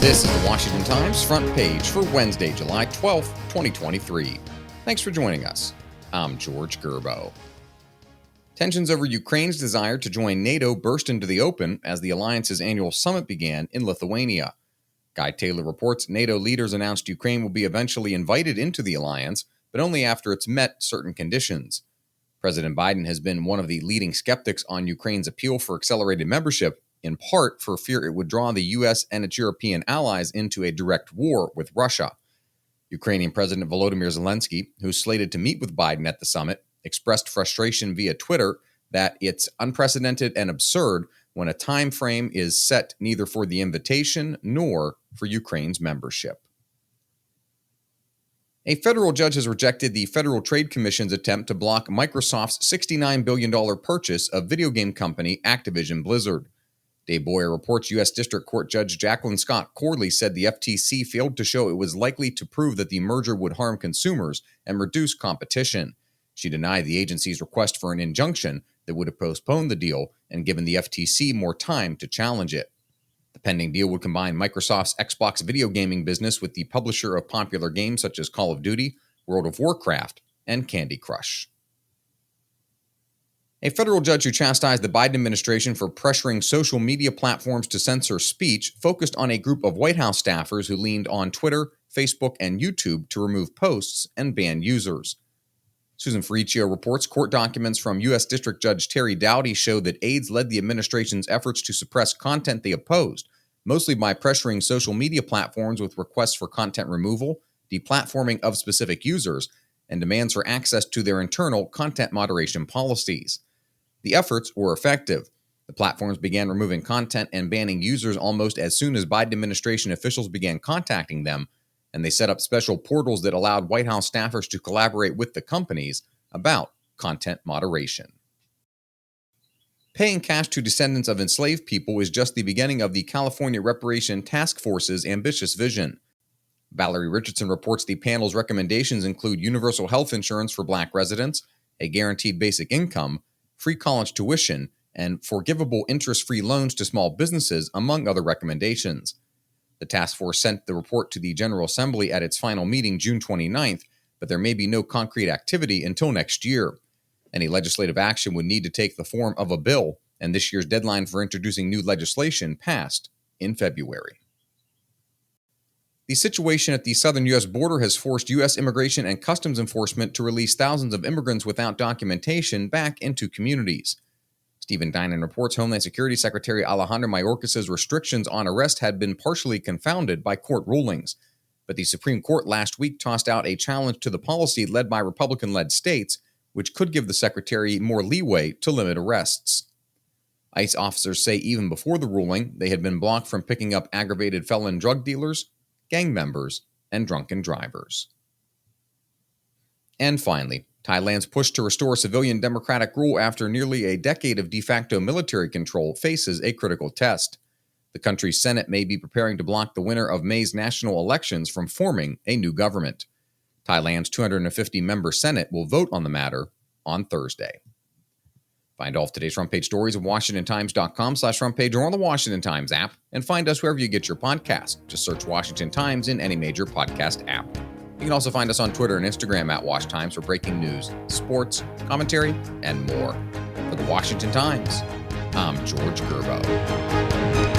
This is the Washington Times front page for Wednesday, July 12th, 2023. Thanks for joining us. I'm George Gerbo. Tensions over Ukraine's desire to join NATO burst into the open as the alliance's annual summit began in Lithuania. Guy Taylor reports NATO leaders announced Ukraine will be eventually invited into the alliance, but only after it's met certain conditions. President Biden has been one of the leading skeptics on Ukraine's appeal for accelerated membership, in part for fear it would draw the U.S. and its European allies into a direct war with Russia. Ukrainian President Volodymyr Zelensky, who's slated to meet with Biden at the summit, expressed frustration via Twitter that it's unprecedented and absurd when a time frame is set neither for the invitation nor for Ukraine's membership. A federal judge has rejected the Federal Trade Commission's attempt to block Microsoft's $69 billion purchase of video game company Activision Blizzard. Dave Boyer reports U.S. District Court Judge Jacqueline Scott Corley said the FTC failed to show it was likely to prove that the merger would harm consumers and reduce competition. She denied the agency's request for an injunction that would have postponed the deal and given the FTC more time to challenge it. The pending deal would combine Microsoft's Xbox video gaming business with the publisher of popular games such as Call of Duty, World of Warcraft, and Candy Crush. A federal judge who chastised the Biden administration for pressuring social media platforms to censor speech focused on a group of White House staffers who leaned on Twitter, Facebook, and YouTube to remove posts and ban users. Susan Ferricchio reports court documents from U.S. District Judge Terry Doughty show that aides led the administration's efforts to suppress content they opposed, mostly by pressuring social media platforms with requests for content removal, deplatforming of specific users, and demands for access to their internal content moderation policies. The efforts were effective. The platforms began removing content and banning users almost as soon as Biden administration officials began contacting them, and they set up special portals that allowed White House staffers to collaborate with the companies about content moderation. Paying cash to descendants of enslaved people is just the beginning of the California Reparation Task Force's ambitious vision. Valerie Richardson reports the panel's recommendations include universal health insurance for Black residents, a guaranteed basic income, free college tuition, and forgivable interest-free loans to small businesses, among other recommendations. The task force sent the report to the General Assembly at its final meeting June 29th, but there may be no concrete activity until next year. Any legislative action would need to take the form of a bill, and this year's deadline for introducing new legislation passed in February. The situation at the southern U.S. border has forced U.S. Immigration and Customs Enforcement to release thousands of immigrants without documentation back into communities. Stephen Dinan reports Homeland Security Secretary Alejandro Mayorkas' restrictions on arrest had been partially confounded by court rulings, but the Supreme Court last week tossed out a challenge to the policy led by Republican-led states, which could give the secretary more leeway to limit arrests. ICE officers say even before the ruling, they had been blocked from picking up aggravated felon drug dealers, gang members, and drunken drivers. And finally, Thailand's push to restore civilian democratic rule after nearly a decade of de facto military control faces a critical test. The country's Senate may be preparing to block the winner of May's national elections from forming a new government. Thailand's 250-member Senate will vote on the matter on Thursday. Find all of today's front page stories at WashingtonTimes.com/frontpage or on the Washington Times app, and find us wherever you get your podcast. Just search Washington Times in any major podcast app. You can also find us on Twitter and Instagram at Wash Times for breaking news, sports, commentary, and more. For the Washington Times, I'm George Gerbo.